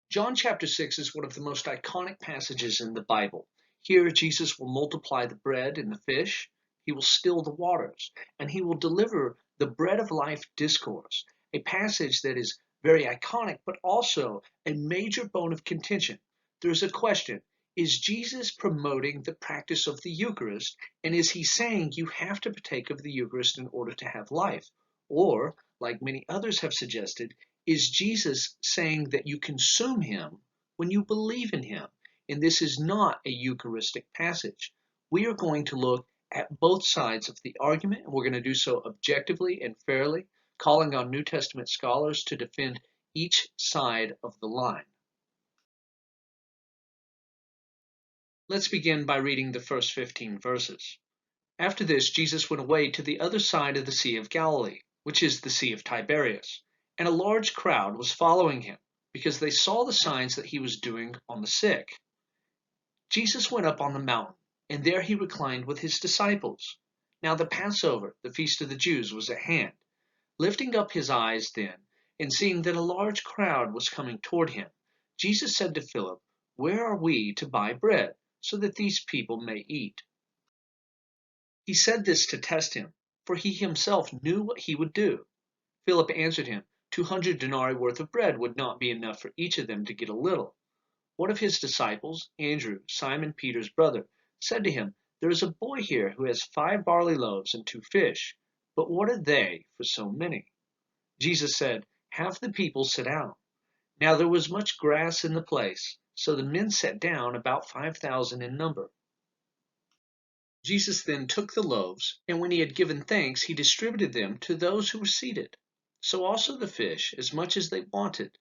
John chapter 6 is one of the most iconic passages in the Bible. Here, Jesus will multiply the bread and the fish, he will still the waters, and he will deliver the bread of life discourse, a passage that is very iconic, but also a major bone of contention. There's a question. Is Jesus promoting the practice of the Eucharist, and is he saying you have to partake of the Eucharist in order to have life? Or, like many others have suggested, is Jesus saying that you consume him when you believe in him? And this is not a Eucharistic passage. We are going to look at both sides of the argument, and we're going to do so objectively and fairly, calling on New Testament scholars to defend each side of the line. Let's begin by reading the first 15 verses. After this, Jesus went away to the other side of the Sea of Galilee, which is the Sea of Tiberias, and a large crowd was following him, because they saw the signs that he was doing on the sick. Jesus went up on the mountain, and there he reclined with his disciples. Now the Passover, the feast of the Jews, was at hand. Lifting up his eyes then, and seeing that a large crowd was coming toward him, Jesus said to Philip, "Where are we to buy bread, so that these people may eat?" He said this to test him, for he himself knew what he would do. Philip answered him, 200 denarii worth of bread would not be enough for each of them to get a little. One of his disciples, Andrew, Simon Peter's brother, said to him, "There is a boy here who has 5 barley loaves and 2 fish, but what are they for so many?" Jesus said, "Have the people sit down." Now there was much grass in the place, so the men sat down, about 5,000 in number. Jesus then took the loaves, and when he had given thanks, he distributed them to those who were seated. So also the fish, as much as they wanted.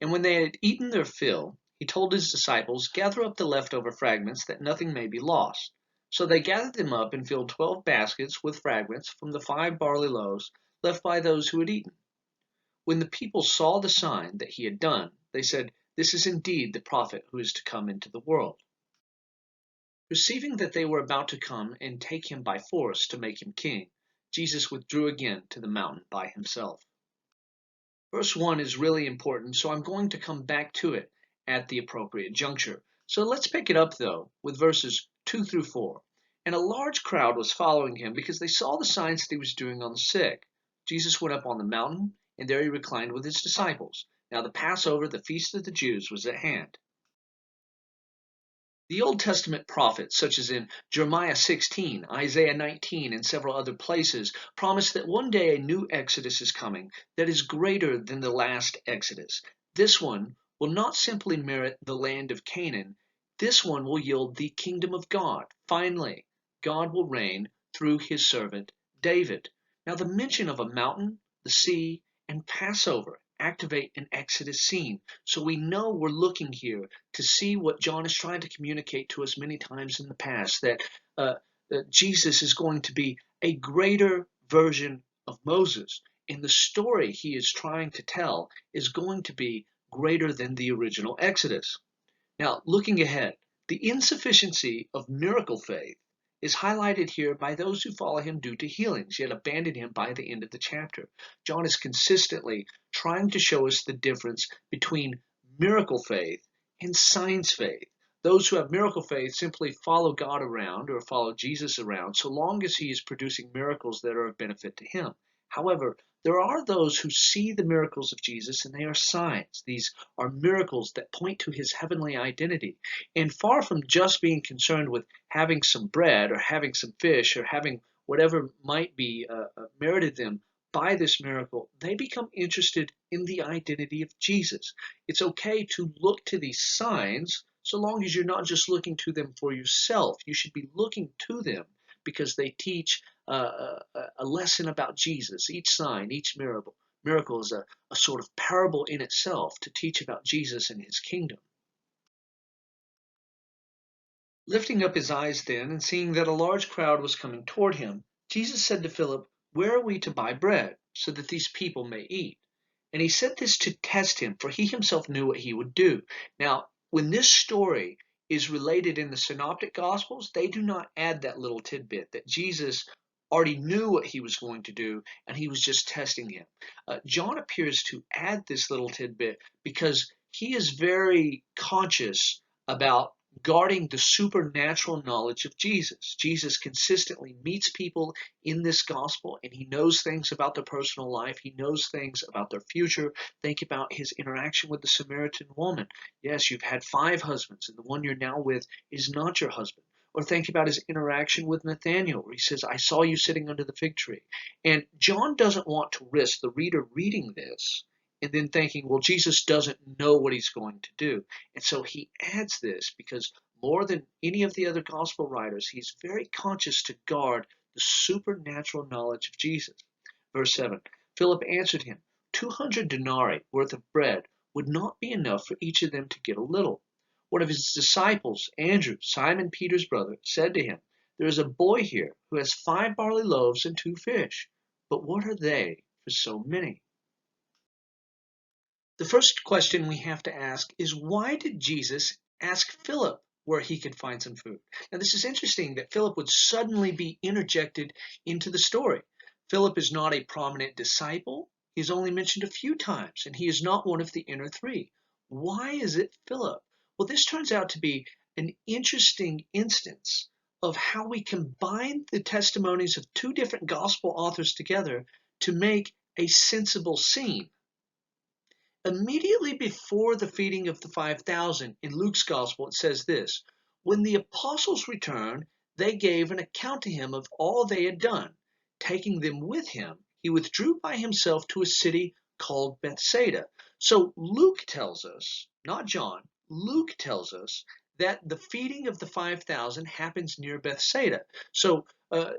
And when they had eaten their fill, he told his disciples, "Gather up the leftover fragments, that nothing may be lost." So they gathered them up and filled 12 baskets with fragments from the 5 barley loaves left by those who had eaten. When the people saw the sign that he had done, they said, "This is indeed the prophet who is to come into the world." Perceiving that they were about to come and take him by force to make him king, Jesus withdrew again to the mountain by himself. Verse 1 is really important, so I'm going to come back to it at the appropriate juncture. So let's pick it up, though, with verses 2 through 4. And a large crowd was following him because they saw the signs that he was doing on the sick. Jesus went up on the mountain, and there he reclined with his disciples. Now the Passover, the feast of the Jews, was at hand. The Old Testament prophets, such as in Jeremiah 16, Isaiah 19, and several other places, promise that one day a new Exodus is coming that is greater than the last Exodus. This one will not simply merit the land of Canaan. This one will yield the kingdom of God. Finally, God will reign through his servant David. Now, the mention of a mountain, the sea, and Passover activate an Exodus scene. So we know we're looking here to see what John is trying to communicate to us many times in the past, that Jesus is going to be a greater version of Moses. And the story he is trying to tell is going to be greater than the original Exodus. Now, looking ahead, the insufficiency of miracle faith is highlighted here by those who follow him due to healings, yet abandon him by the end of the chapter. John is consistently trying to show us the difference between miracle faith and signs faith. Those who have miracle faith simply follow God around or follow Jesus around so long as he is producing miracles that are of benefit to him. However, there are those who see the miracles of Jesus and they are signs. These are miracles that point to his heavenly identity. And far from just being concerned with having some bread or having some fish or having whatever might be merited them by this miracle, they become interested in the identity of Jesus. It's okay to look to these signs so long as you're not just looking to them for yourself. You should be looking to them because they teach a lesson about Jesus. Each sign, each miracle is a sort of parable in itself to teach about Jesus and his kingdom. Lifting up his eyes then, and seeing that a large crowd was coming toward him, Jesus said to Philip, "Where are we to buy bread, so that these people may eat?" And he said this to test him, for he himself knew what he would do. Now, when this story is related in the Synoptic Gospels, they do not add that little tidbit that Jesus already knew what he was going to do, and he was just testing him. John appears to add this little tidbit because he is very conscious about guarding the supernatural knowledge of Jesus. Jesus consistently meets people in this gospel, and he knows things about their personal life. He knows things about their future. Think about his interaction with the Samaritan woman. Yes, you've had 5 husbands, and the one you're now with is not your husband. Or think about his interaction with Nathanael, where he says, I saw you sitting under the fig tree. And John doesn't want to risk the reader reading this and then thinking, well, Jesus doesn't know what he's going to do. And so he adds this because more than any of the other gospel writers, he's very conscious to guard the supernatural knowledge of Jesus. Verse 7, Philip answered him, 200 denarii worth of bread would not be enough for each of them to get a little. One of his disciples, Andrew, Simon Peter's brother, said to him, there is a boy here who has 5 barley loaves and 2 fish. But what are they for so many? The first question we have to ask is, why did Jesus ask Philip where he could find some food? Now, this is interesting that Philip would suddenly be interjected into the story. Philip is not a prominent disciple. He's only mentioned a few times, and he is not one of the inner 3. Why is it Philip? Well, this turns out to be an interesting instance of how we combine the testimonies of 2 different gospel authors together to make a sensible scene. Immediately before the feeding of the 5,000 in Luke's gospel, it says this, when the apostles returned, they gave an account to him of all they had done. Taking them with him, he withdrew by himself to a city called Bethsaida. So Luke tells us, not John, Luke tells us that the feeding of the 5,000 happens near Bethsaida. So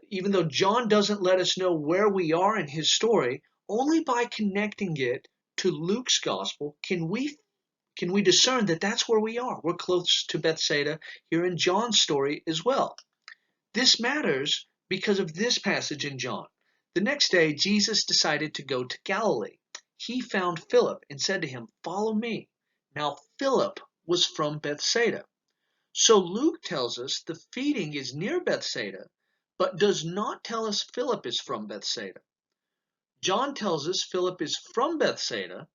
even though John doesn't let us know where we are in his story, only by connecting it to Luke's gospel can we discern that that's where we are. We're close to Bethsaida here in John's story as well. This matters because of this passage in John. The next day, Jesus decided to go to Galilee. He found Philip and said to him, follow me. Now Philip was from Bethsaida. So Luke tells us the feeding is near Bethsaida, but does not tell us Philip is from Bethsaida. John tells us Philip is from Bethsaida,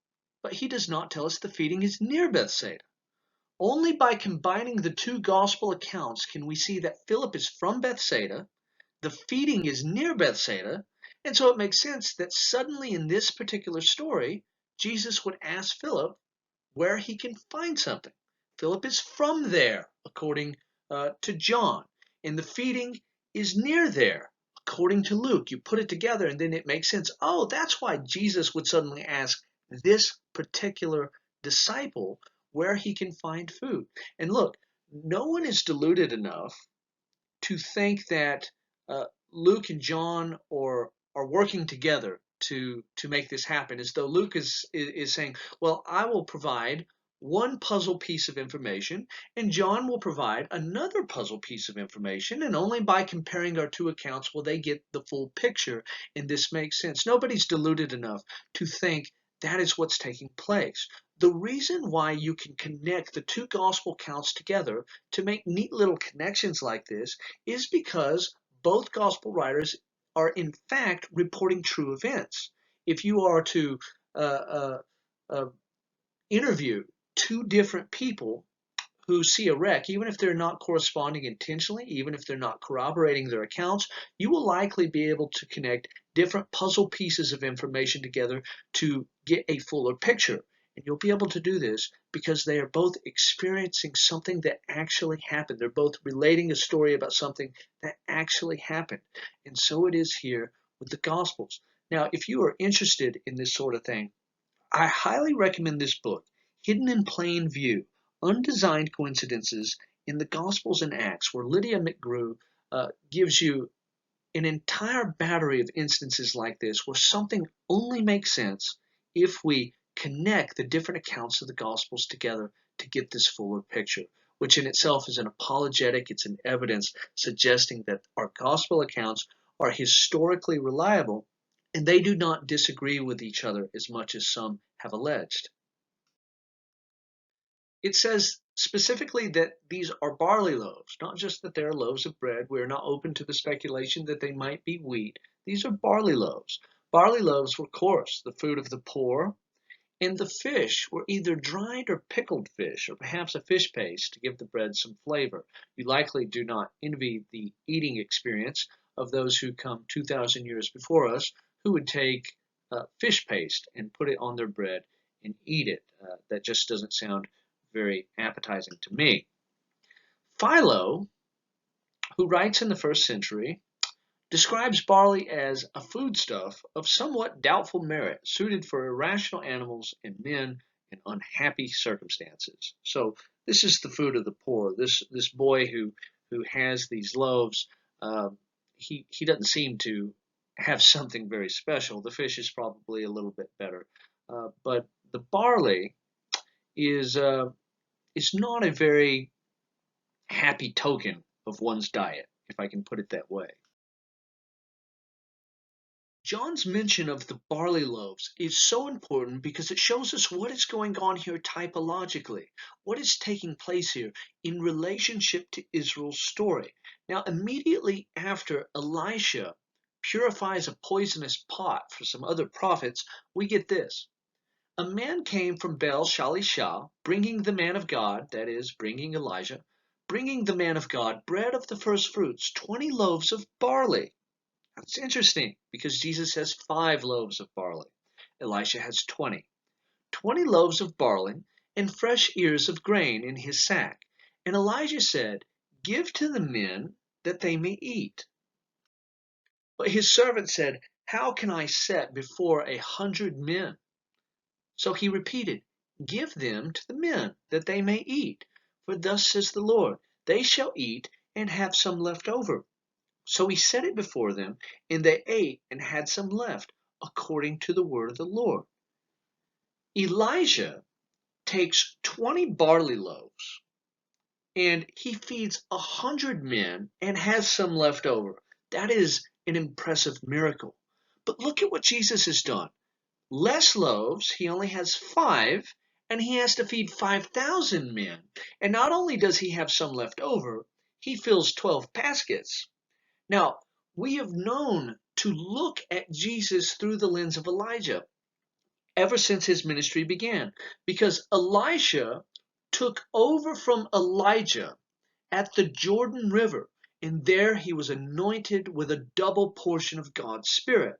but he does not tell us the feeding is near Bethsaida. Only by combining the 2 gospel accounts can we see that Philip is from Bethsaida, the feeding is near Bethsaida, and so it makes sense that suddenly in this particular story, Jesus would ask Philip where he can find something. Philip is from there, according to John, and the feeding is near there, according to Luke. You put it together and then it makes sense. Oh, that's why Jesus would suddenly ask this particular disciple where he can find food. And look, no one is deluded enough to think that Luke and John are working together to make this happen, as though Luke is saying, well, I will provide one puzzle piece of information, and John will provide another puzzle piece of information, and only by comparing our 2 accounts will they get the full picture, and this makes sense. Nobody's deluded enough to think that is what's taking place. The reason why you can connect the 2 gospel accounts together to make neat little connections like this is because both gospel writers are in fact reporting true events. If you are to interview 2 different people who see a wreck, even if they're not corresponding intentionally, even if they're not corroborating their accounts, you will likely be able to connect different puzzle pieces of information together to get a fuller picture. And you'll be able to do this because they are both experiencing something that actually happened. They're both relating a story about something that actually happened. And so it is here with the Gospels. Now, if you are interested in this sort of thing, I highly recommend this book, Hidden in Plain View, Undesigned Coincidences in the Gospels and Acts, where Lydia McGrew gives you an entire battery of instances like this where something only makes sense if we connect the different accounts of the Gospels together to get this fuller picture, which in itself is an apologetic, it's an evidence suggesting that our Gospel accounts are historically reliable and they do not disagree with each other as much as some have alleged. It says specifically that these are barley loaves, not just that they're loaves of bread. We're not open to the speculation that they might be wheat. These are barley loaves. Barley loaves were coarse, the food of the poor, And the fish were either dried or pickled fish, or perhaps a fish paste to give the bread some flavor. You likely do not envy the eating experience of those who come 2,000 years before us, who would take fish paste and put it on their bread and eat it. That just doesn't sound very appetizing to me. Philo, who writes in the first century, describes barley as a foodstuff of somewhat doubtful merit, suited for irrational animals and men in unhappy circumstances. So this is the food of the poor. This boy who has these loaves, he doesn't seem to have something very special. The fish is probably a little bit better, but the barley is not a very happy token of one's diet, if I can put it that way. John's mention of the barley loaves is so important because it shows us what is going on here typologically, what is taking place here in relationship to Israel's story. Now, immediately after Elisha purifies a poisonous pot for some other prophets, we get this. A man came from Baal Shalisha, bringing the man of God, that is, bringing Elijah, bringing the man of God bread of the first fruits, 20 loaves of barley. That's interesting because Jesus has 5 loaves of barley. Elisha has 20. 20 loaves of barley and fresh ears of grain in his sack. And Elijah said, "Give to the men that they may eat." But his servant said, "How can I set before 100 men?" So he repeated, "Give them to the men that they may eat. For thus says the Lord, they shall eat and have some left over." So he set it before them, and they ate and had some left, according to the word of the Lord. Elijah takes 20 barley loaves, and he feeds 100 men and has some left over. That is an impressive miracle. But look at what Jesus has done. Less loaves, he only has 5, and he has to feed 5,000 men. And not only does he have some left over, he fills 12 baskets. Now, we have known to look at Jesus through the lens of Elijah ever since his ministry began, because Elisha took over from Elijah at the Jordan River, and there he was anointed with a double portion of God's Spirit.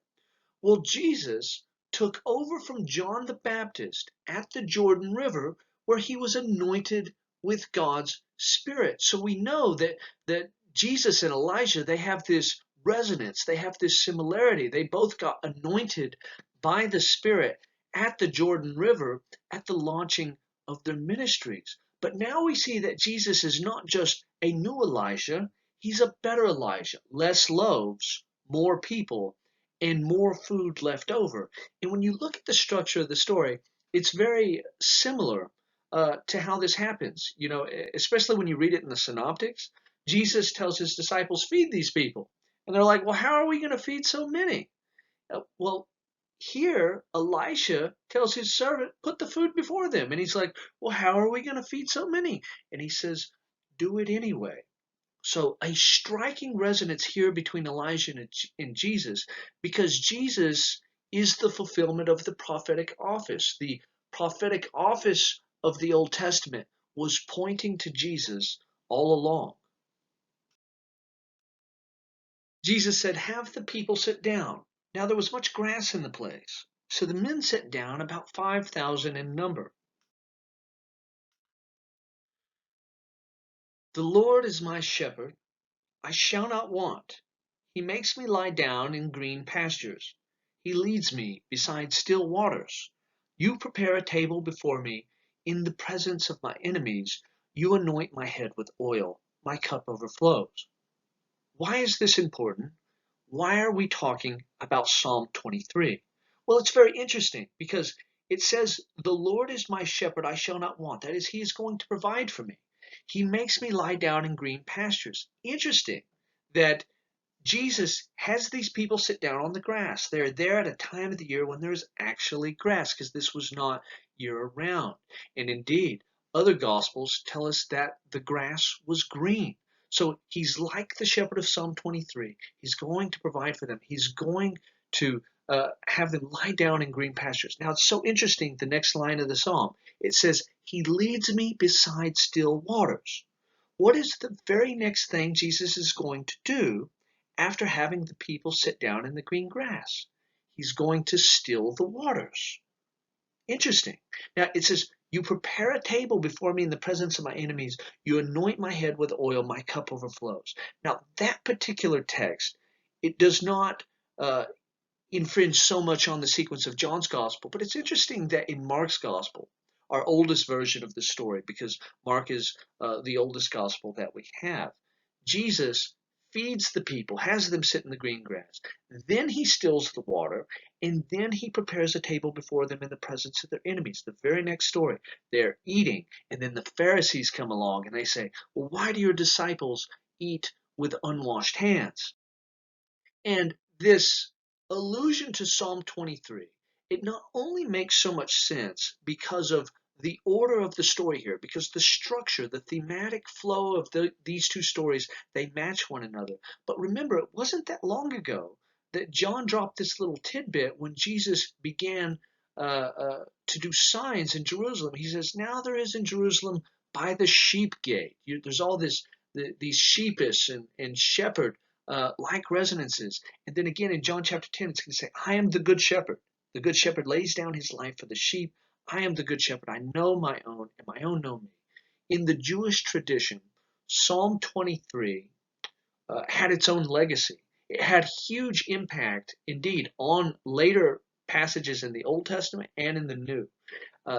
Well, Jesus took over from John the Baptist at the Jordan River, where he was anointed with God's Spirit. So we know that Jesus and Elijah, they have this resonance, they have this similarity. They both got anointed by the Spirit at the Jordan River at the launching of their ministries. But now we see that Jesus is not just a new Elijah, he's a better Elijah. Less loaves, more people, and more food left over. And when you look at the structure of the story, it's very similar to how this happens. You know, especially when you read it in the synoptics, Jesus tells his disciples, "Feed these people." And they're like, "Well, how are we going to feed so many?" Well, here, Elisha tells his servant, "Put the food before them." And he's like, "Well, how are we going to feed so many?" And he says, "Do it anyway." So a striking resonance here between Elijah and Jesus, because Jesus is the fulfillment of the prophetic office. The prophetic office of the Old Testament was pointing to Jesus all along. Jesus said, "Have the people sit down." Now there was much grass in the place, so the men sat down, about 5,000 in number. "The Lord is my shepherd, I shall not want. He makes me lie down in green pastures. He leads me beside still waters. You prepare a table before me in the presence of my enemies. You anoint my head with oil. My cup overflows." Why is this important? Why are we talking about Psalm 23? Well, it's very interesting because it says, "The Lord is my shepherd, I shall not want." That is, he is going to provide for me. He makes me lie down in green pastures. Interesting that Jesus has these people sit down on the grass. They're there at a time of the year when there's actually grass, because this was not year-round. And indeed, other Gospels tell us that the grass was green. So he's like the shepherd of Psalm 23. He's going to provide for them. He's going to have them lie down in green pastures. Now it's so interesting, the next line of the psalm. It says, He leads me beside still waters. What is the very next thing Jesus is going to do after having the people sit down in the green grass? He's going to still the waters. Interesting. Now it says, You prepare a table before me in the presence of my enemies. You anoint my head with oil. My cup overflows. Now that particular text, it does not infringe so much on the sequence of John's gospel, but it's interesting that in Mark's gospel, our oldest version of the story, because Mark is the oldest gospel that we have, Jesus feeds the people, has them sit in the green grass. Then he stills the water, and then he prepares a table before them in the presence of their enemies. The very next story, they're eating, and then the Pharisees come along and they say, Well, why do your disciples eat with unwashed hands? And this allusion to Psalm 23, it not only makes so much sense because of the order of the story here, because the structure, the thematic flow of these two stories, they match one another. But remember, it wasn't that long ago that John dropped this little tidbit when Jesus began to do signs in Jerusalem. He says, Now there is in Jerusalem by the sheep gate. There's all these sheepish and shepherd like resonances. And then again in John chapter 10, it's going to say, I am the good shepherd. The good shepherd lays down his life for the sheep. I am the good shepherd. I know my own, and my own know me. In the Jewish tradition, Psalm 23 had its own legacy. It had huge impact, indeed, on later passages in the Old Testament and in the New.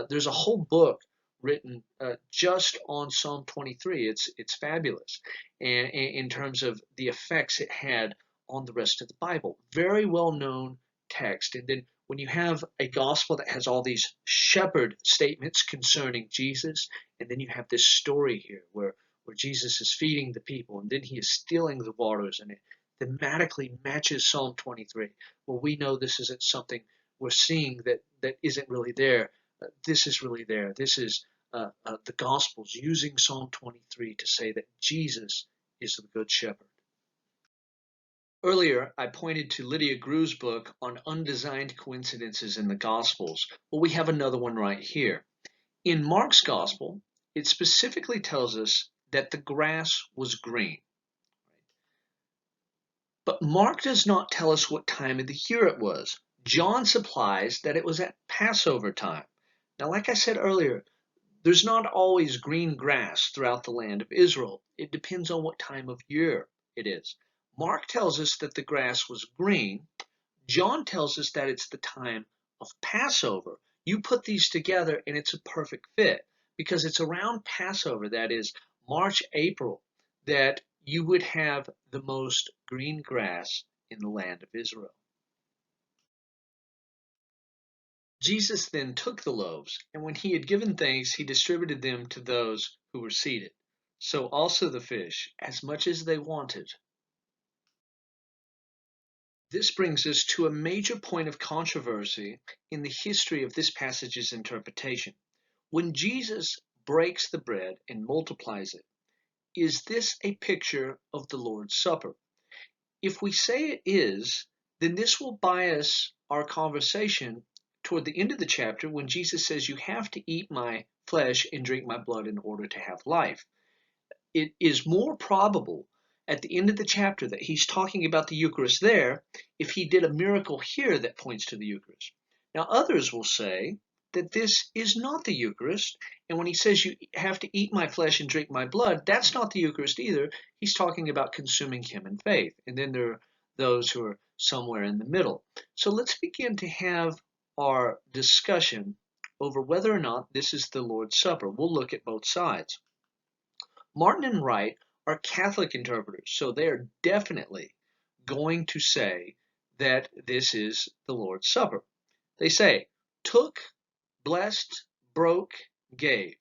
There's a whole book written just on Psalm 23. It's fabulous, and in terms of the effects it had on the rest of the Bible. Very well known text. And then when you have a gospel that has all these shepherd statements concerning Jesus, and then you have this story here where Jesus is feeding the people, and then he is stilling the waters, and it thematically matches Psalm 23. Well, we know this isn't something we're seeing that isn't really there. This is really there. This is the Gospels using Psalm 23 to say that Jesus is the Good Shepherd. Earlier, I pointed to Lydia Gru's book on undesigned coincidences in the Gospels. Well, we have another one right here. In Mark's Gospel, it specifically tells us that the grass was green. But Mark does not tell us what time of the year it was. John supplies that it was at Passover time. Now, like I said earlier, there's not always green grass throughout the land of Israel. It depends on what time of year it is. Mark tells us that the grass was green. John tells us that it's the time of Passover. You put these together and it's a perfect fit because it's around Passover, that is March, April, that you would have the most green grass in the land of Israel. Jesus then took the loaves, and when he had given thanks, he distributed them to those who were seated. So also the fish, as much as they wanted. This brings us to a major point of controversy in the history of this passage's interpretation. When Jesus breaks the bread and multiplies it, is this a picture of the Lord's Supper? If we say it is, then this will bias our conversation toward the end of the chapter when Jesus says, You have to eat my flesh and drink my blood in order to have life. It is more probable at the end of the chapter that he's talking about the Eucharist there if he did a miracle here that points to the Eucharist. Now, others will say that this is not the Eucharist, and when he says you have to eat my flesh and drink my blood, that's not the Eucharist either. He's talking about consuming him in faith. And then there are those who are somewhere in the middle. So let's begin to have our discussion over whether or not this is the Lord's Supper. We'll look at both sides. Martin and Wright are Catholic interpreters, so they are definitely going to say that this is the Lord's Supper. They say, took, blessed, broke, gave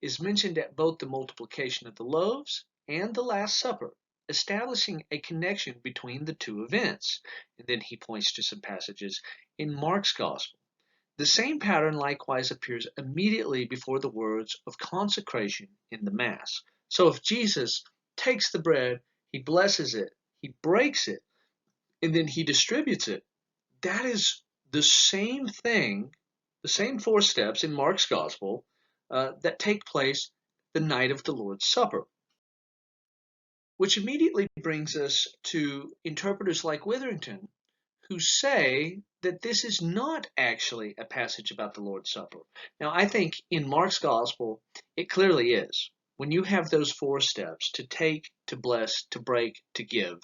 is mentioned at both the multiplication of the loaves and the Last Supper, establishing a connection between the two events. And then he points to some passages in Mark's Gospel. The same pattern likewise appears immediately before the words of consecration in the Mass. So if Jesus takes the bread, he blesses it, he breaks it, and then he distributes it, that is the same thing, the same four steps in Mark's Gospel that take place the night of the Lord's Supper. Which immediately brings us to interpreters like Witherington, who say that this is not actually a passage about the Lord's Supper. Now, I think in Mark's Gospel, it clearly is. When you have those four steps, to take, to bless, to break, to give,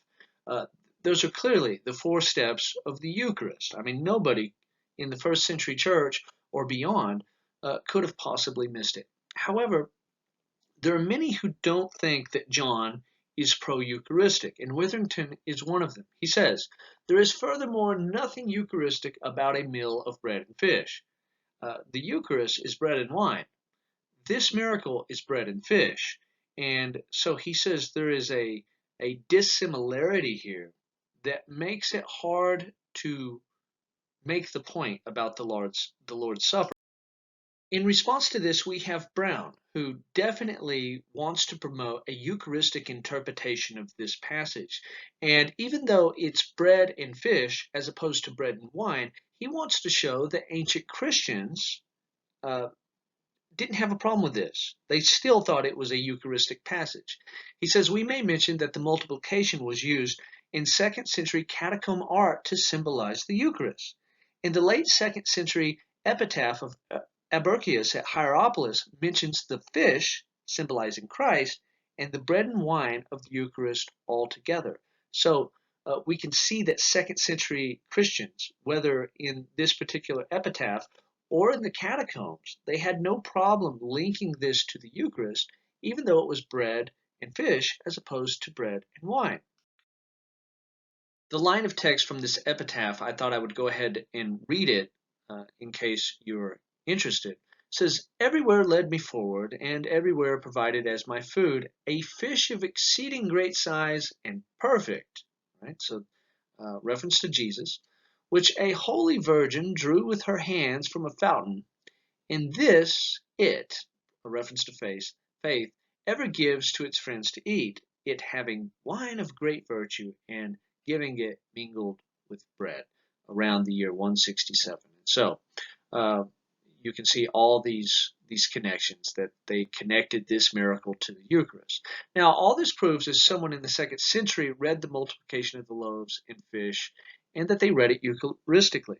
uh, those are clearly the four steps of the Eucharist. I mean, nobody in the first century church or beyond could have possibly missed it. However, there are many who don't think that John is pro-Eucharistic, and Witherington is one of them. He says, there is furthermore nothing Eucharistic about a meal of bread and fish. The Eucharist is bread and wine. This miracle is bread and fish. And so he says there is a dissimilarity here that makes it hard to make the point about the Lord's Supper. In response to this, we have Brown, who definitely wants to promote a Eucharistic interpretation of this passage. And even though it's bread and fish as opposed to bread and wine, he wants to show that ancient Christians didn't have a problem with this. They still thought it was a Eucharistic passage. He says, we may mention that the multiplication was used in 2nd century catacomb art to symbolize the Eucharist. In the late 2nd century epitaph of Abercius at Hierapolis mentions the fish, symbolizing Christ, and the bread and wine of the Eucharist all together. So we can see that 2nd century Christians, whether in this particular epitaph or in the catacombs, they had no problem linking this to the Eucharist, even though it was bread and fish as opposed to bread and wine. The line of text from this epitaph, I thought I would go ahead and read it in case you're interested. It says, everywhere led me forward, and everywhere provided as my food a fish of exceeding great size and perfect, right? So reference to Jesus, which a holy virgin drew with her hands from a fountain, and this it, a reference to faith, ever gives to its friends to eat, it having wine of great virtue and giving it mingled with bread, around the year 167. And so you can see all these connections, that they connected this miracle to the Eucharist. Now, all this proves is someone in the 2nd century read the multiplication of the loaves and fish, and that they read it Eucharistically.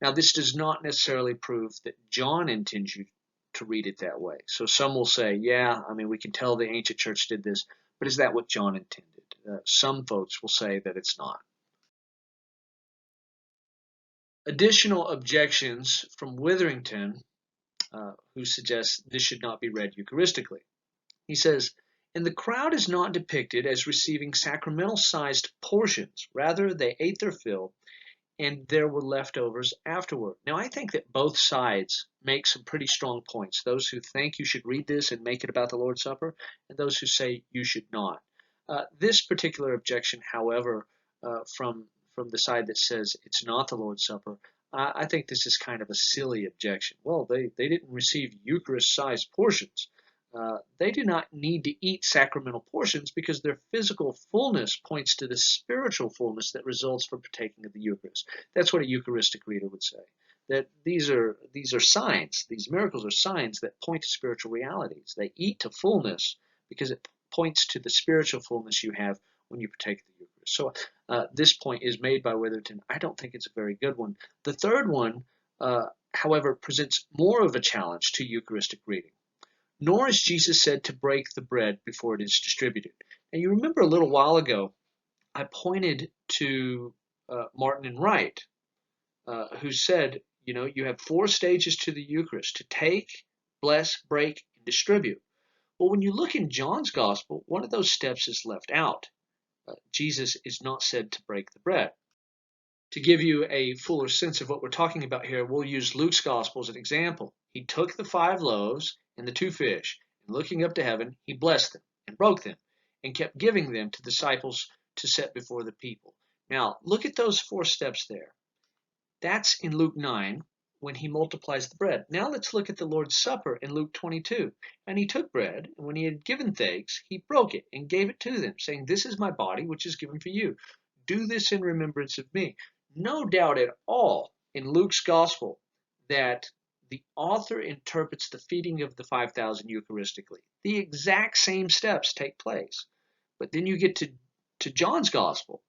Now, this does not necessarily prove that John intends you to read it that way. So some will say, yeah, I mean, we can tell the ancient church did this, but is that what John intended? Some folks will say that it's not. Additional objections from Witherington, who suggests this should not be read Eucharistically. He says, and the crowd is not depicted as receiving sacramental-sized portions. Rather, they ate their fill, and there were leftovers afterward. Now, I think that both sides make some pretty strong points. Those who think you should read this and make it about the Lord's Supper, and those who say you should not. This particular objection, however, from the side that says it's not the Lord's Supper, I think this is kind of a silly objection. Well, they didn't receive Eucharist-sized portions. They do not need to eat sacramental portions because their physical fullness points to the spiritual fullness that results from partaking of the Eucharist. That's what a Eucharistic reader would say. That these are signs. These miracles are signs that point to spiritual realities. They eat to fullness because it points to the spiritual fullness you have when you partake of the Eucharist. So this point is made by Witherington. I don't think it's a very good one. The third one, however, presents more of a challenge to Eucharistic reading. Nor is Jesus said to break the bread before it is distributed. And you remember a little while ago, I pointed to Martin and Wright, who said, you have 4 stages to the Eucharist: to take, bless, break, and distribute. Well, when you look in John's Gospel, one of those steps is left out. Jesus is not said to break the bread. To give you a fuller sense of what we're talking about here, we'll use Luke's Gospel as an example. He took the 5 loaves and the 2 fish, and looking up to heaven, he blessed them and broke them and kept giving them to the disciples to set before the people. Now, look at those 4 steps there. That's in Luke 9 when he multiplies the bread. Now let's look at the Lord's Supper in Luke 22. And he took bread, and when he had given thanks, he broke it and gave it to them, saying, this is my body, which is given for you. Do this in remembrance of me. no doubt at all in Luke's gospel that the author interprets the feeding of the 5,000 Eucharistically. The exact same steps take place. But then you get to John's gospel.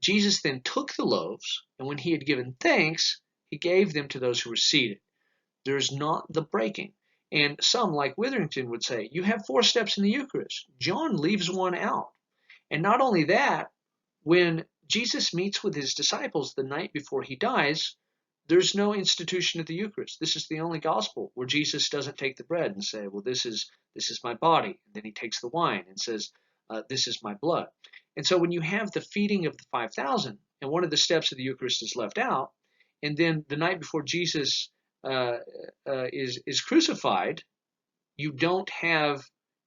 Jesus then took the loaves, and when he had given thanks, he gave them to those who were seated. There's not the breaking. And some, like Witherington, would say, you have 4 steps in the Eucharist. John leaves one out. And not only that, when Jesus meets with his disciples the night before he dies, there's no institution of the Eucharist. This is the only gospel where Jesus doesn't take the bread and say, well, this is my body. And then he takes the wine and says, this is my blood. And so when you have the feeding of the 5,000, and one of the steps of the Eucharist is left out, and then the night before Jesus is crucified, you don't have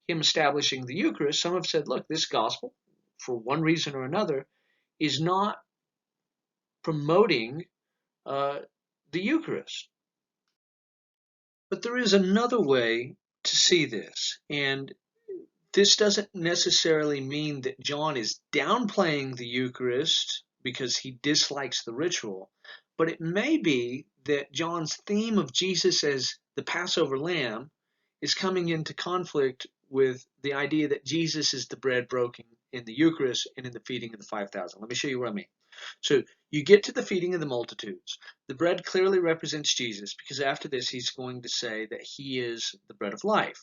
him establishing the Eucharist. Some have said, look, this gospel, for one reason or another, is not promoting the Eucharist. But there is another way to see this, and this doesn't necessarily mean that John is downplaying the Eucharist because he dislikes the ritual, but it may be that John's theme of Jesus as the Passover lamb is coming into conflict with the idea that Jesus is the bread broken in the Eucharist and in the feeding of the 5,000. Let me show you what I mean. So you get to the feeding of the multitudes. The bread clearly represents Jesus because after this he's going to say that he is the bread of life.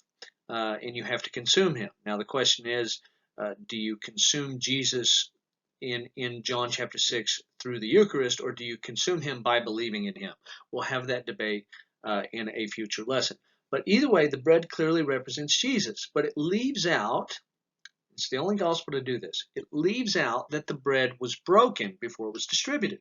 And you have to consume him. Now the question is, do you consume Jesus in John chapter 6 through the Eucharist, or do you consume him by believing in him? We'll have that debate in a future lesson. But either way, the bread clearly represents Jesus, but it leaves out, it's the only gospel to do this, it leaves out that the bread was broken before it was distributed.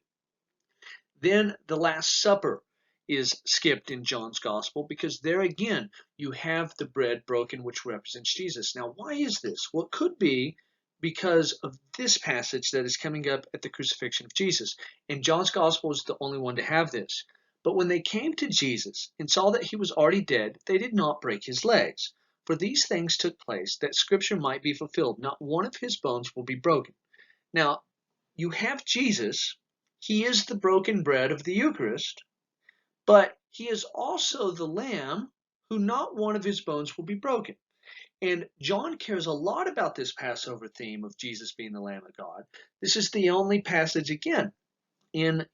Then the Last Supper is skipped in John's gospel because there again you have the bread broken, which represents Jesus. Now why is this? Well, it could be because of this passage that is coming up at the crucifixion of Jesus, and John's gospel is the only one to have this. But when they came to Jesus and saw that he was already dead, they did not break his legs. For these things took place that scripture might be fulfilled. Not one of his bones will be broken. Now you have Jesus. He is the broken bread of the Eucharist, but he is also the lamb who not one of his bones will be broken. And John cares a lot about this Passover theme of Jesus being the Lamb of God. This is the only passage, again, in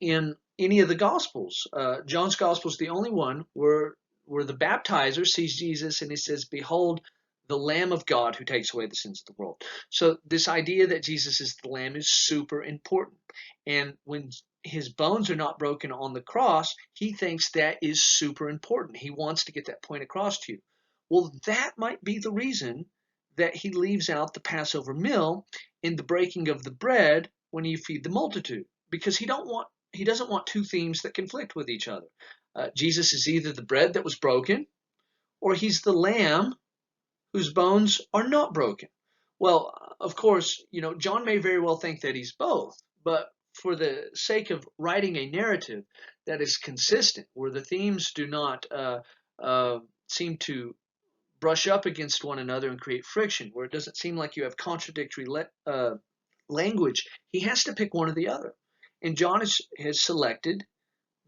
any of the Gospels. John's Gospel is the only one where the baptizer sees Jesus and he says, behold, the Lamb of God who takes away the sins of the world. So this idea that Jesus is the Lamb is super important. And when his bones are not broken on the cross, he thinks that is super important. He wants to get that point across to you. Well, that might be the reason that he leaves out the Passover meal in the breaking of the bread when you feed the multitude, because he doesn't want 2 themes that conflict with each other. Jesus is either the bread that was broken, or he's the lamb whose bones are not broken. Well, of course, John may very well think that he's both, but for the sake of writing a narrative that is consistent, where the themes do not seem to brush up against one another and create friction, where it doesn't seem like you have contradictory language, he has to pick one or the other. And John has selected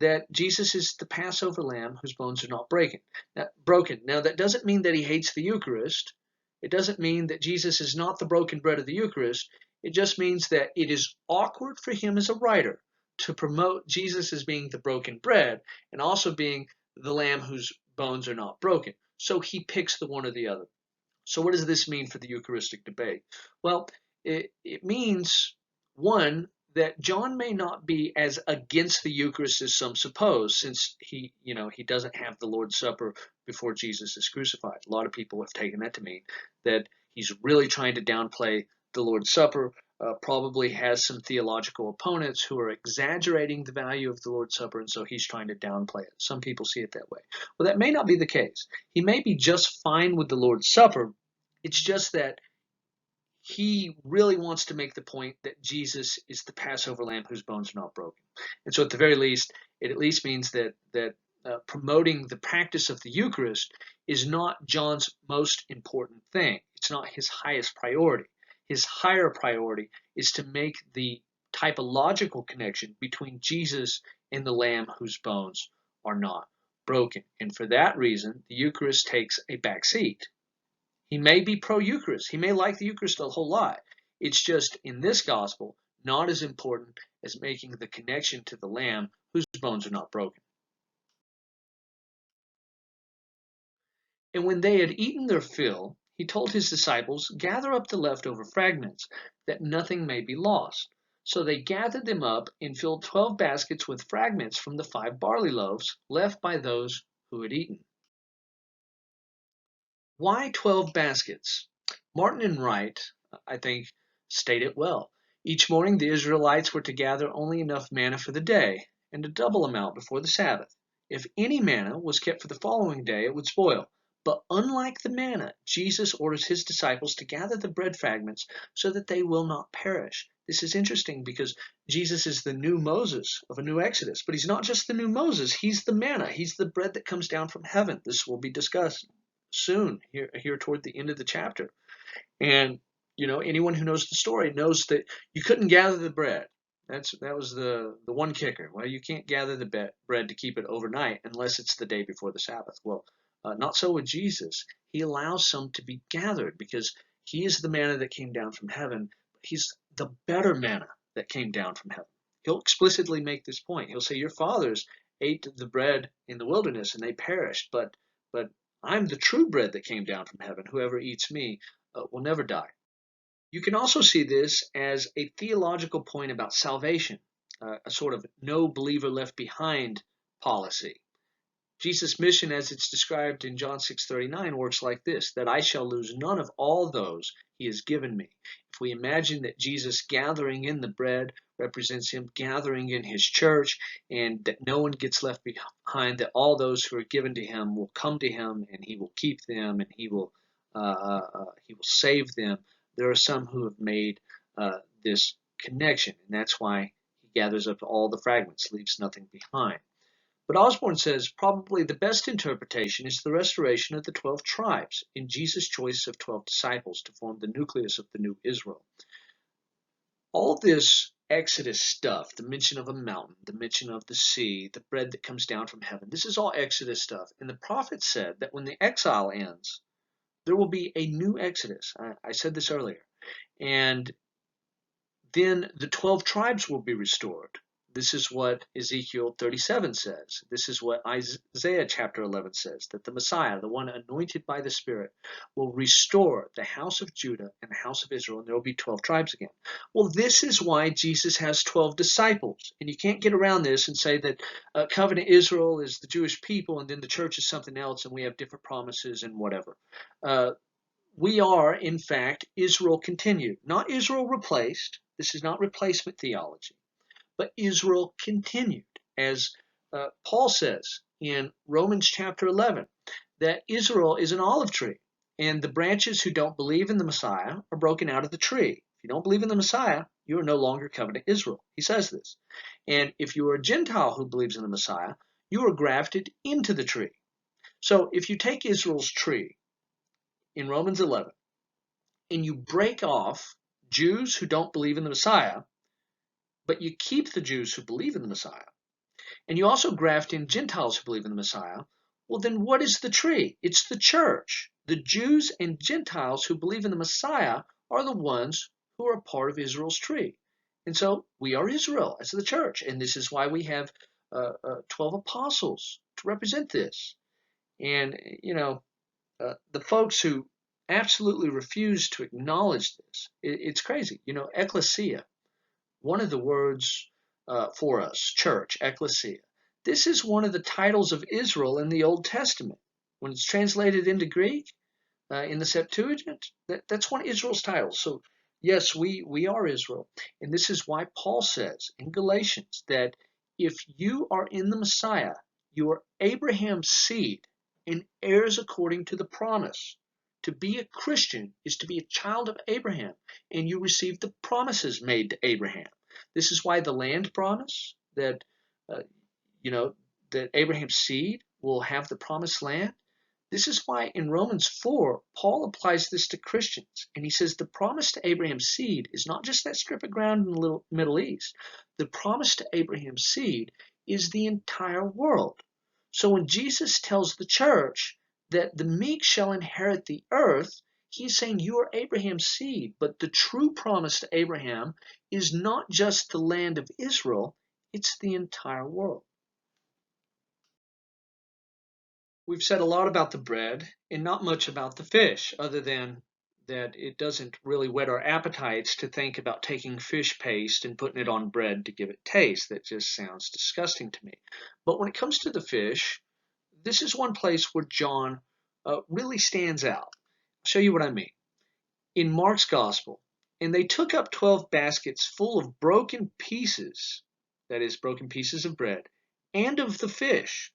that Jesus is the Passover lamb whose bones are not broken. Now, that doesn't mean that he hates the Eucharist. It doesn't mean that Jesus is not the broken bread of the Eucharist. It just means that it is awkward for him as a writer to promote Jesus as being the broken bread and also being the lamb whose bones are not broken. So he picks the one or the other. So what does this mean for the Eucharistic debate? Well, it means, one, that John may not be as against the Eucharist as some suppose, since he doesn't have the Lord's Supper before Jesus is crucified. A lot of people have taken that to mean that he's really trying to downplay the Lord's Supper, probably has some theological opponents who are exaggerating the value of the Lord's Supper, and so he's trying to downplay it. Some people see it that way. Well, that may not be the case. He may be just fine with the Lord's Supper. It's just that he really wants to make the point that Jesus is the Passover lamb whose bones are not broken. And so at the very least, it at least means that promoting the practice of the Eucharist is not John's most important thing. It's not his highest priority. His higher priority is to make the typological connection between Jesus and the Lamb whose bones are not broken. And for that reason, the Eucharist takes a back seat. He may be pro-Eucharist. He may like the Eucharist a whole lot. It's just, in this gospel, not as important as making the connection to the Lamb whose bones are not broken. And when they had eaten their fill, he told his disciples, "Gather up the leftover fragments, that nothing may be lost." So they gathered them up and filled 12 baskets with fragments from the 5 barley loaves left by those who had eaten. Why 12 baskets? Martin and Wright, I think, state it well. Each morning the Israelites were to gather only enough manna for the day, and a double amount before the Sabbath. If any manna was kept for the following day, it would spoil. But unlike the manna, Jesus orders his disciples to gather the bread fragments so that they will not perish. This is interesting because Jesus is the new Moses of a new Exodus. But he's not just the new Moses, he's the manna. He's the bread that comes down from heaven. This will be discussed soon, here toward the end of the chapter. And anyone who knows the story knows that you couldn't gather the bread. That was the one kicker. Well, you can't gather the bread to keep it overnight unless it's the day before the Sabbath. Well, not so with Jesus. He allows some to be gathered because he is the manna that came down from heaven. He's the better manna that came down from heaven. He'll explicitly make this point. He'll say, your fathers ate the bread in the wilderness and they perished, but I'm the true bread that came down from heaven. Whoever eats me will never die. You can also see this as a theological point about salvation, a sort of no believer left behind policy. Jesus' mission, as it's described in John 6:39, works like this, that I shall lose none of all those he has given me. If we imagine that Jesus gathering in the bread represents him gathering in his church, and that no one gets left behind, that all those who are given to him will come to him, and he will keep them, and he will save them. There are some who have made this connection, and that's why he gathers up all the fragments, leaves nothing behind. But Osborne says probably the best interpretation is the restoration of the 12 tribes in Jesus' choice of 12 disciples to form the nucleus of the new Israel. All this Exodus stuff, the mention of a mountain, the mention of the sea, the bread that comes down from heaven, this is all Exodus stuff. And the prophet said that when the exile ends, there will be a new Exodus. I said this earlier. And then the 12 tribes will be restored. This is what Ezekiel 37 says. This is what Isaiah chapter 11 says, that the Messiah, the one anointed by the Spirit, will restore the house of Judah and the house of Israel, and there will be 12 tribes again. Well, this is why Jesus has 12 disciples. And you can't get around this and say that covenant Israel is the Jewish people, and then the church is something else, and we have different promises and whatever. We are, in fact, Israel continued, not Israel replaced. This is not replacement theology. But Israel continued, as Paul says in Romans chapter 11, that Israel is an olive tree, and the branches who don't believe in the Messiah are broken out of the tree. If you don't believe in the Messiah, you are no longer covenant Israel. He says this. And if you are a Gentile who believes in the Messiah, you are grafted into the tree. So if you take Israel's tree in Romans 11, and you break off Jews who don't believe in the Messiah, but you keep the Jews who believe in the Messiah, and you also graft in Gentiles who believe in the Messiah, well, then what is the tree? It's the church. The Jews and Gentiles who believe in the Messiah are the ones who are a part of Israel's tree. And so we are Israel as the church, and this is why we have 12 apostles to represent this. And, the folks who absolutely refuse to acknowledge this, it's crazy. Ecclesia, one of the words for us, church, ecclesia. This is one of the titles of Israel in the Old Testament. When it's translated into Greek, in the Septuagint, that's one of Israel's titles. So, yes, we are Israel. And this is why Paul says in Galatians that if you are in the Messiah, you are Abraham's seed and heirs according to the promise. To be a Christian is to be a child of Abraham, and you receive the promises made to Abraham. This is why the land promise that that Abraham's seed will have the promised land. This is why in Romans 4, Paul applies this to Christians, and he says the promise to Abraham's seed is not just that strip of ground in the Middle East. The promise to Abraham's seed is the entire world. So when Jesus tells the church that the meek shall inherit the earth, he's saying you are Abraham's seed, but the true promise to Abraham is not just the land of Israel, it's the entire world. We've said a lot about the bread and not much about the fish, other than that it doesn't really whet our appetites to think about taking fish paste and putting it on bread to give it taste. That just sounds disgusting to me. But when it comes to the fish, this is one place where John really stands out. I'll show you what I mean. In Mark's Gospel, and they took up 12 baskets full of broken pieces, that is, broken pieces of bread, and of the fish.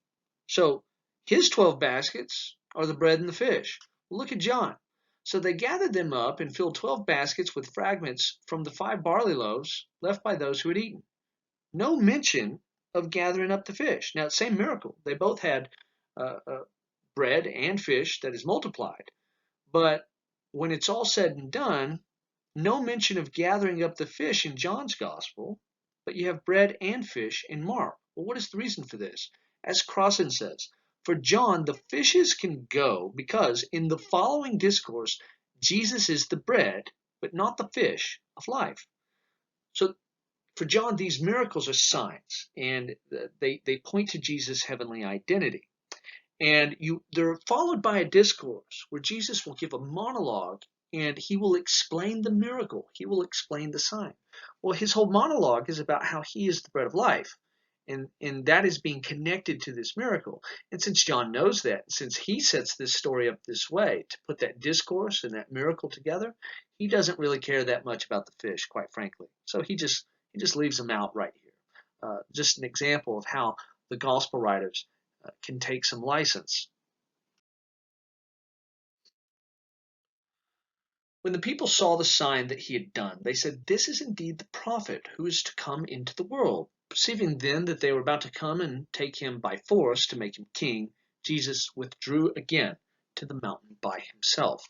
So his 12 baskets are the bread and the fish. Look at John. So they gathered them up and filled 12 baskets with fragments from the 5 barley loaves left by those who had eaten. No mention of gathering up the fish. Now, same miracle. They both had bread and fish that is multiplied. But when it's all said and done, no mention of gathering up the fish in John's Gospel, but you have bread and fish in Mark. Well, what is the reason for this? As Crossan says, for John, the fishes can go because in the following discourse, Jesus is the bread, but not the fish of life. So for John, these miracles are signs, and they point to Jesus' heavenly identity. And they're followed by a discourse where Jesus will give a monologue and he will explain the miracle. He will explain the sign. Well, his whole monologue is about how he is the bread of life. And that is being connected to this miracle. And since John knows that, since he sets this story up this way to put that discourse and that miracle together, he doesn't really care that much about the fish, quite frankly. So he just leaves them out right here. Just an example of how the gospel writers can take some license. When the people saw the sign that he had done, they said, "This is indeed the prophet who is to come into the world." Perceiving then that they were about to come and take him by force to make him king, Jesus withdrew again to the mountain by himself.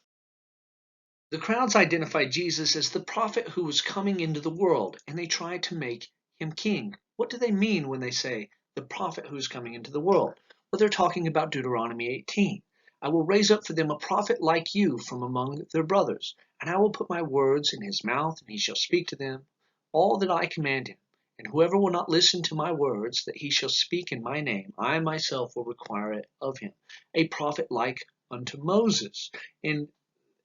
The crowds identified Jesus as the prophet who was coming into the world, and they tried to make him king. What do they mean when they say the prophet who is coming into the world? Well, they're talking about Deuteronomy 18. I will raise up for them a prophet like you from among their brothers, and I will put my words in his mouth, and he shall speak to them all that I command him. And whoever will not listen to my words that he shall speak in my name, I myself will require it of him. A prophet like unto Moses. And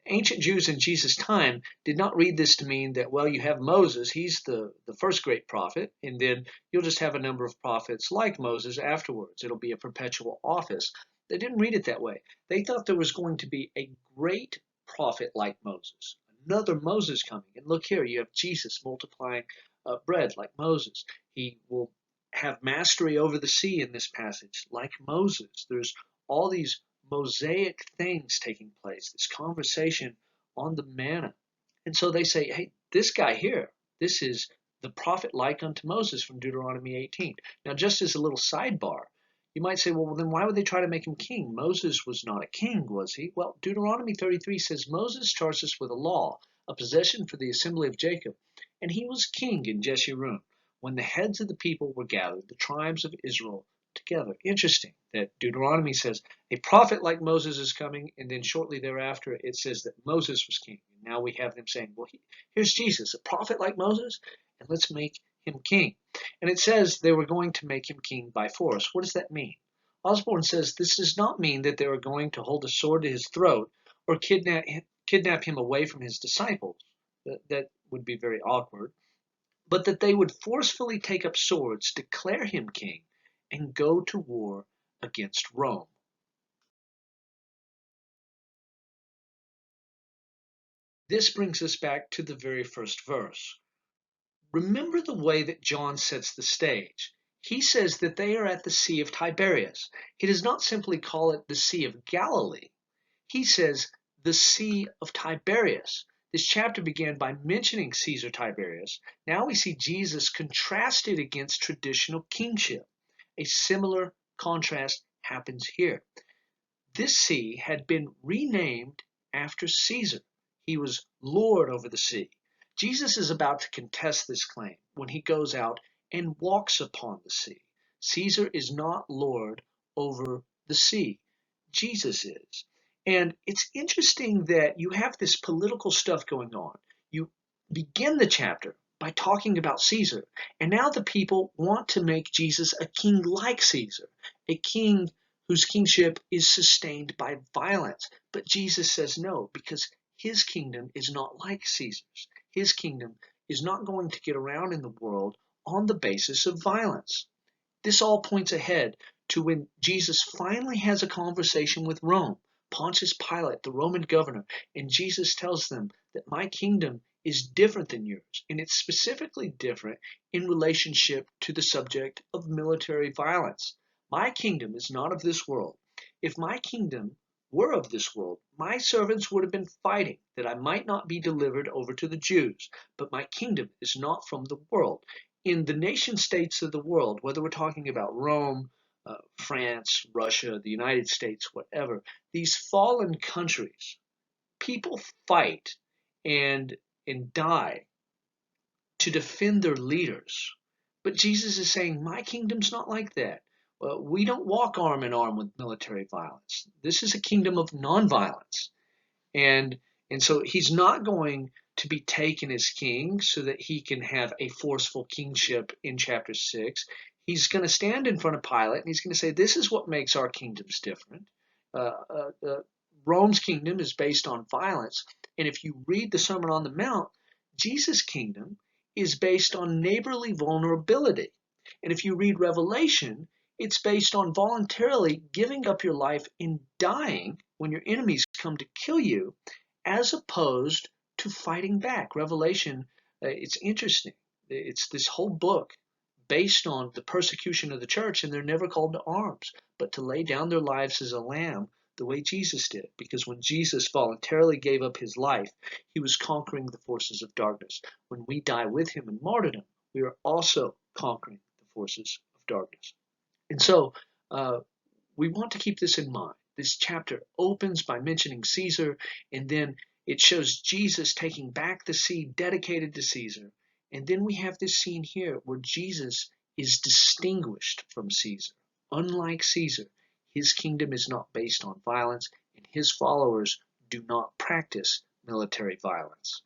ancient Jews in Jesus' time did not read this to mean that, well, you have Moses, he's the first great prophet, and then you'll just have a number of prophets like Moses afterwards. It'll be a perpetual office. They didn't read it that way. They thought there was going to be a great prophet like Moses, another Moses coming. And look here, you have Jesus multiplying bread like Moses. He will have mastery over the sea in this passage like Moses. There's all these Mosaic things taking place, this conversation on the manna. And so they say, hey, this guy here, this is the prophet like unto Moses from Deuteronomy 18. Now, just as a little sidebar, you might say, well, then why would they try to make him king? Moses was not a king, was he? Well, Deuteronomy 33 says Moses charged us with a law, a possession for the assembly of Jacob, and he was king in Jeshurun when the heads of the people were gathered, the tribes of Israel together. Interesting that Deuteronomy says a prophet like Moses is coming, and then shortly thereafter it says that Moses was king. And now we have them saying, well, here's Jesus, a prophet like Moses, and let's make him king. And it says they were going to make him king by force. What does that mean? Osborne says this does not mean that they were going to hold a sword to his throat or kidnap him away from his disciples. That would be very awkward. But that they would forcefully take up swords, declare him king, and go to war against Rome. This brings us back to the very first verse. Remember the way that John sets the stage. He says that they are at the Sea of Tiberias. He does not simply call it the Sea of Galilee. He says the Sea of Tiberias. This chapter began by mentioning Caesar Tiberius. Now we see Jesus contrasted against traditional kingship. A similar contrast happens here. This sea had been renamed after Caesar. He was Lord over the sea. Jesus is about to contest this claim when he goes out and walks upon the sea. Caesar is not Lord over the sea. Jesus is. And it's interesting that you have this political stuff going on. You begin the chapter by talking about Caesar, and now the people want to make Jesus a king like Caesar, a king whose kingship is sustained by violence. But Jesus says no, because his kingdom is not like Caesar's. His kingdom is not going to get around in the world on the basis of violence. This all points ahead to when Jesus finally has a conversation with Rome, Pontius Pilate, the Roman governor, and Jesus tells them that my kingdom is different than yours, and it's specifically different in relationship to the subject of military violence. My kingdom is not of this world. If my kingdom were of this world, my servants would have been fighting that I might not be delivered over to the Jews. But my kingdom is not from the world. In the nation states of the world, whether we're talking about Rome, France, Russia, the United States, whatever, these fallen countries, people fight and die to defend their leaders. But Jesus is saying, my kingdom's not like that. We don't walk arm in arm with military violence. This is a kingdom of nonviolence. And and so he's not going to be taken as king so that he can have a forceful kingship in chapter 6. He's going to stand in front of Pilate and he's going to say, this is what makes our kingdoms different. Uh, uh, uh, Rome's kingdom is based on violence. And if you read the Sermon on the Mount, Jesus' kingdom is based on neighborly vulnerability. And if you read Revelation, it's based on voluntarily giving up your life and dying when your enemies come to kill you, as opposed to fighting back. Revelation, it's interesting. It's this whole book based on the persecution of the church, and they're never called to arms, but to lay down their lives as a lamb the way Jesus did. Because when Jesus voluntarily gave up his life, he was conquering the forces of darkness. When we die with him in martyrdom, we are also conquering the forces of darkness. And so we want to keep this in mind. This chapter opens by mentioning Caesar, and then it shows Jesus taking back the sea dedicated to Caesar. And then we have this scene here where Jesus is distinguished from Caesar. Unlike Caesar, his kingdom is not based on violence, and his followers do not practice military violence.